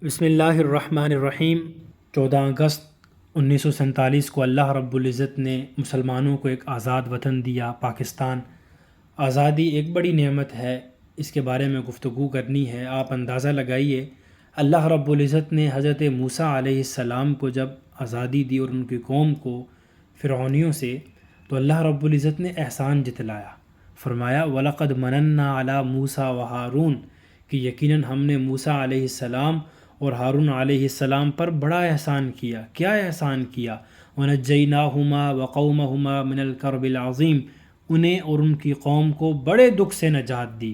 بسم اللہ الرحمن الرحیم۔ 14 اگست 1947 کو اللہ رب العزت نے مسلمانوں کو ایک آزاد وطن دیا، پاکستان۔ آزادی ایک بڑی نعمت ہے، اس کے بارے میں گفتگو کرنی ہے۔ آپ اندازہ لگائیے، اللہ رب العزت نے حضرت موسیٰ علیہ السلام کو جب آزادی دی اور ان کی قوم کو فرعونیوں سے، تو اللہ رب العزت نے احسان جتلایا، فرمایا وَلَقَدْ مَنَنَّا عَلَى مُوسَىٰ وَهَارُونَ، کہ یقیناً ہم نے موسیٰ علیہ السلام اور ہارون علیہ السلام پر بڑا احسان کیا۔ کیا احسان کیا؟ وَنَجَّيْنَاهُمَا وَقَوْمَهُمَا مِنَ الْكَرْبِ الْعَظِيمِ، انہیں اور ان کی قوم کو بڑے دکھ سے نجات دی۔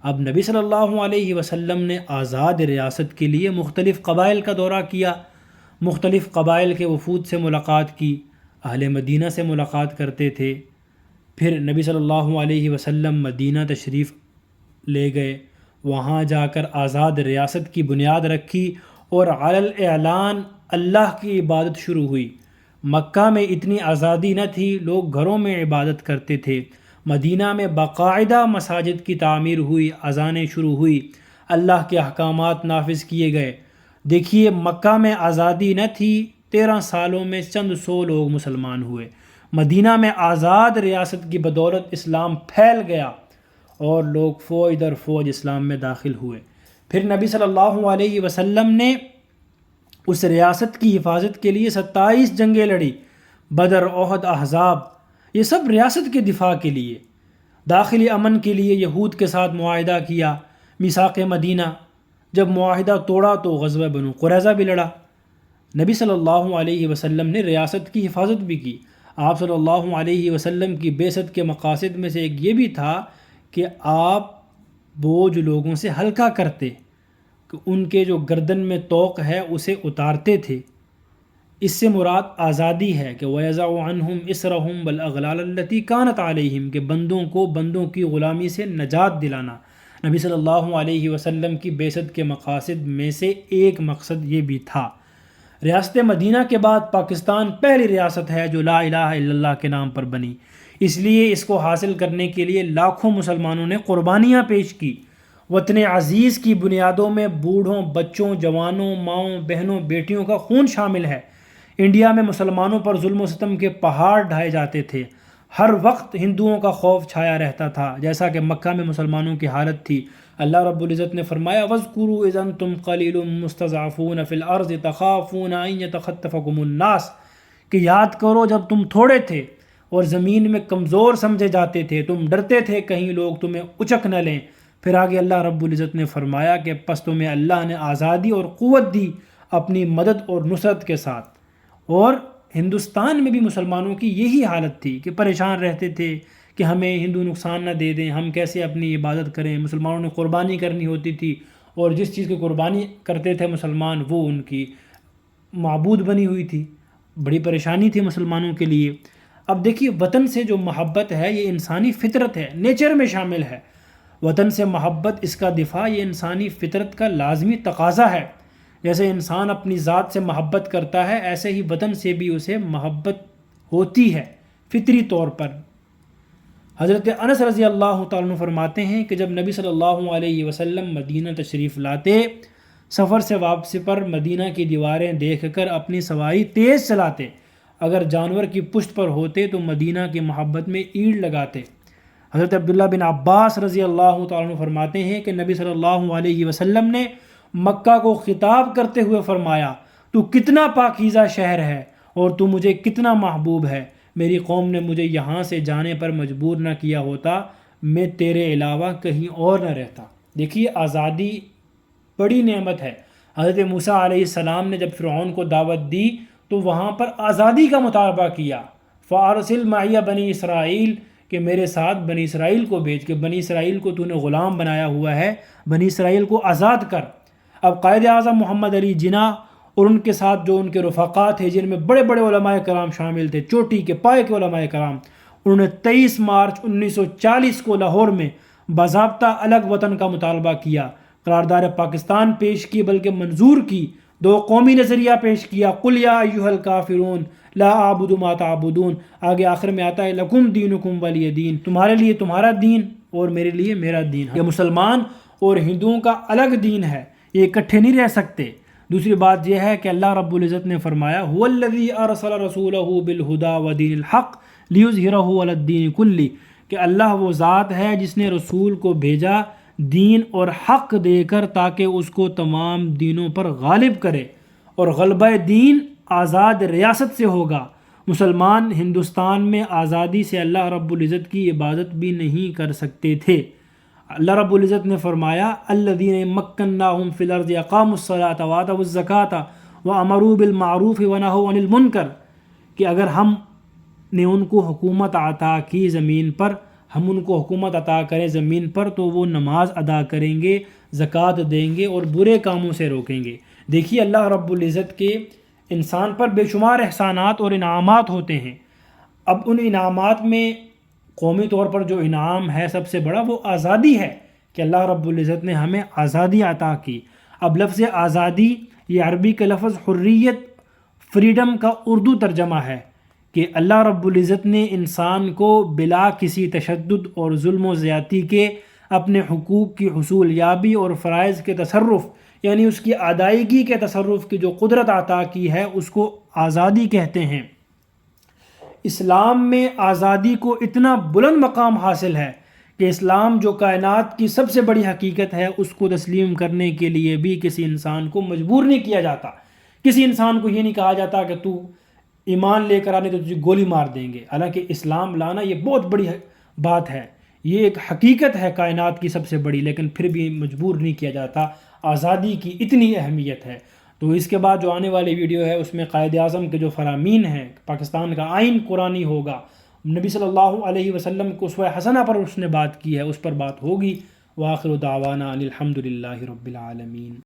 اب نبی صلی اللہ علیہ وسلم نے آزاد ریاست کے لیے مختلف قبائل کا دورہ کیا، مختلف قبائل کے وفود سے ملاقات کی، اہل مدینہ سے ملاقات کرتے تھے۔ پھر نبی صلی اللہ علیہ وسلم مدینہ تشریف لے گئے، وہاں جا کر آزاد ریاست کی بنیاد رکھی اور علی الاعلان اللہ کی عبادت شروع ہوئی۔ مکہ میں اتنی آزادی نہ تھی، لوگ گھروں میں عبادت کرتے تھے۔ مدینہ میں باقاعدہ مساجد کی تعمیر ہوئی، اذانیں شروع ہوئی، اللہ کے احکامات نافذ کیے گئے۔ دیکھیے، مکہ میں آزادی نہ تھی، 13 سالوں میں چند سو لوگ مسلمان ہوئے۔ مدینہ میں آزاد ریاست کی بدولت اسلام پھیل گیا اور لوگ فوج در فوج اسلام میں داخل ہوئے۔ پھر نبی صلی اللہ علیہ وسلم نے اس ریاست کی حفاظت کے لیے 27 جنگیں لڑی، بدر، احد، احزاب، یہ سب ریاست کے دفاع کے لیے۔ داخلی امن کے لیے یہود کے ساتھ معاہدہ کیا، میثاق مدینہ۔ جب معاہدہ توڑا تو غزوہ بنو قریظہ بھی لڑا۔ نبی صلی اللہ علیہ وسلم نے ریاست کی حفاظت بھی کی۔ آپ صلی اللہ علیہ وسلم کی بعثت کے مقاصد میں سے ایک یہ بھی تھا کہ آپ بوجھ لوگوں سے ہلکا کرتے، کہ ان کے جو گردن میں طوق ہے اسے اتارتے تھے۔ اس سے مراد آزادی ہے کہ وَيَضَعُ عَنْهُمْ إِصْرَهُمْ وَالْأَغْلَالَ الَّتِي كَانَتْ عَلَيْهِمْ، کہ بندوں کو بندوں کی غلامی سے نجات دلانا۔ نبی صلی اللہ علیہ وسلم کی بعثت کے مقاصد میں سے ایک مقصد یہ بھی تھا۔ ریاست مدینہ کے بعد پاکستان پہلی ریاست ہے جو لا الہ الا اللہ کے نام پر بنی۔ اس لیے اس کو حاصل کرنے کے لیے لاکھوں مسلمانوں نے قربانیاں پیش کی۔ وطن عزیز کی بنیادوں میں بوڑھوں، بچوں، جوانوں، ماؤں، بہنوں، بیٹیوں کا خون شامل ہے۔ انڈیا میں مسلمانوں پر ظلم و ستم کے پہاڑ ڈھائے جاتے تھے، ہر وقت ہندوؤں کا خوف چھایا رہتا تھا، جیسا کہ مکہ میں مسلمانوں کی حالت تھی۔ اللہ رب العزت نے فرمایا وَاذْكُرُوا إِذْ أَنْتُمْ قَلِيلٌ مُسْتَضْعَفُونَ فِي الْأَرْضِ تَخَافُونَ أَنْ يَتَخَطَّفَكُمُ النَّاسُ، کہ یاد کرو جب تم تھوڑے تھے اور زمین میں کمزور سمجھے جاتے تھے، تم ڈرتے تھے کہیں لوگ تمہیں اچک نہ لیں۔ پھر آگے اللہ رب العزت نے فرمایا کہ پس تمہیں اللہ نے آزادی اور قوت دی اپنی مدد اور نصرت کے ساتھ۔ اور ہندوستان میں بھی مسلمانوں کی یہی حالت تھی کہ پریشان رہتے تھے کہ ہمیں ہندو نقصان نہ دے دیں، ہم کیسے اپنی عبادت کریں۔ مسلمانوں نے قربانی کرنی ہوتی تھی، اور جس چیز کی قربانی کرتے تھے مسلمان وہ ان کی معبود بنی ہوئی تھی۔ بڑی پریشانی تھی مسلمانوں کے لیے۔ اب دیکھیے، وطن سے جو محبت ہے یہ انسانی فطرت ہے، نیچر میں شامل ہے۔ وطن سے محبت، اس کا دفاع، یہ انسانی فطرت کا لازمی تقاضا ہے۔ جیسے انسان اپنی ذات سے محبت کرتا ہے، ایسے ہی وطن سے بھی اسے محبت ہوتی ہے فطری طور پر۔ حضرت انس رضی اللہ تعالیٰ عنہ فرماتے ہیں کہ جب نبی صلی اللہ علیہ وسلم مدینہ تشریف لاتے، سفر سے واپسی پر مدینہ کی دیواریں دیکھ کر اپنی سواری تیز چلاتے، اگر جانور کی پشت پر ہوتے تو مدینہ کی محبت میں اینٹ لگاتے۔ حضرت عبداللہ بن عباس رضی اللہ تعالیٰ عنہ فرماتے ہیں کہ نبی صلی اللہ علیہ وسلم نے مکہ کو خطاب کرتے ہوئے فرمایا تو کتنا پاکیزہ شہر ہے اور تو مجھے کتنا محبوب ہے، میری قوم نے مجھے یہاں سے جانے پر مجبور نہ کیا ہوتا، میں تیرے علاوہ کہیں اور نہ رہتا۔ دیکھیے، آزادی بڑی نعمت ہے۔ حضرت موسیٰ علیہ السلام نے جب فرعون کو دعوت دی تو وہاں پر آزادی کا مطالبہ کیا، فَأَرْسِلْ مَعِيَ بَنِي إِسْرَائِيل، کہ میرے ساتھ بنی اسرائیل کو بھیج، کہ بنی اسرائیل کو تو نے غلام بنایا ہوا ہے، بنی اسرائیل کو آزاد کر۔ اب قائد اعظم محمد علی جناح اور ان کے ساتھ جو ان کے رفقا تھے، جن میں بڑے بڑے علماء کرام شامل تھے، چوٹی کے پائے کے علماء کرام، انہوں نے 23 مارچ 1940 کو لاہور میں باضابطہ الگ وطن کا مطالبہ کیا، قرارداد پاکستان پیش کی، بلکہ منظور کی، 2 قومی نظریہ پیش کیا، قل یا ایھا الکافرون لا اعبد ما تعبدون، آگے آخر میں آتا ہے لکم دینکم ولی دین، تمہارے لیے تمہارا دین اور میرے لیے میرا دین ہے۔ یہ مسلمان اور ہندوؤں کا الگ دین ہے، یہ اکٹھے نہیں رہ سکتے۔ دوسری بات یہ ہے کہ اللہ رب العزت نے فرمایا هو الذی ارسل رسولہ بالہدی ودین الحق لیظہرہ علی الدین کلہ، کہ اللہ وہ ذات ہے جس نے رسول کو بھیجا دین اور حق دے کر تاکہ اس کو تمام دینوں پر غالب کرے، اور غلبہ دین آزاد ریاست سے ہوگا۔ مسلمان ہندوستان میں آزادی سے اللہ رب العزت کی عبادت بھی نہیں کر سکتے تھے۔ اللہ رب العزت نے فرمایا الذین مکناہم فی الارض اقاموا الصلاۃ وآتوا الزکاۃ وامروا بالمعروف ونہوا عن المنکر، کہ اگر ہم نے ان کو حکومت عطا کی زمین پر، ہم ان کو حکومت عطا کریں زمین پر، تو وہ نماز ادا کریں گے، زکوٰۃ دیں گے اور برے کاموں سے روکیں گے۔ دیکھیے اللہ رب العزت کے انسان پر بے شمار احسانات اور انعامات ہوتے ہیں۔ اب ان انعامات میں قومی طور پر جو انعام ہے سب سے بڑا وہ آزادی ہے، کہ اللہ رب العزت نے ہمیں آزادی عطا کی۔ اب لفظ آزادی یہ عربی کا لفظ حریت، فریڈم کا اردو ترجمہ ہے، کہ اللہ رب العزت نے انسان کو بلا کسی تشدد اور ظلم و زیادتی کے اپنے حقوق کی حصول یابی اور فرائض کے تصرف، یعنی اس کی ادائیگی کے تصرف کی جو قدرت عطا کی ہے اس کو آزادی کہتے ہیں۔ اسلام میں آزادی کو اتنا بلند مقام حاصل ہے کہ اسلام جو کائنات کی سب سے بڑی حقیقت ہے اس کو تسلیم کرنے کے لیے بھی کسی انسان کو مجبور نہیں کیا جاتا۔ کسی انسان کو یہ نہیں کہا جاتا کہ تو ایمان لے کر آنے تو تجھے گولی مار دیں گے، حالانکہ اسلام لانا یہ بہت بڑی بات ہے، یہ ایک حقیقت ہے کائنات کی سب سے بڑی، لیکن پھر بھی مجبور نہیں کیا جاتا۔ آزادی کی اتنی اہمیت ہے۔ تو اس کے بعد جو آنے والی ویڈیو ہے اس میں قائد اعظم کے جو فرامین ہیں، پاکستان کا آئین قرآنی ہوگا، نبی صلی اللہ علیہ وسلم کو اسوہ حسنہ پر اس نے بات کی ہے، اس پر بات ہوگی۔ وآخر دعوانا ان الحمد للہ رب العالمین۔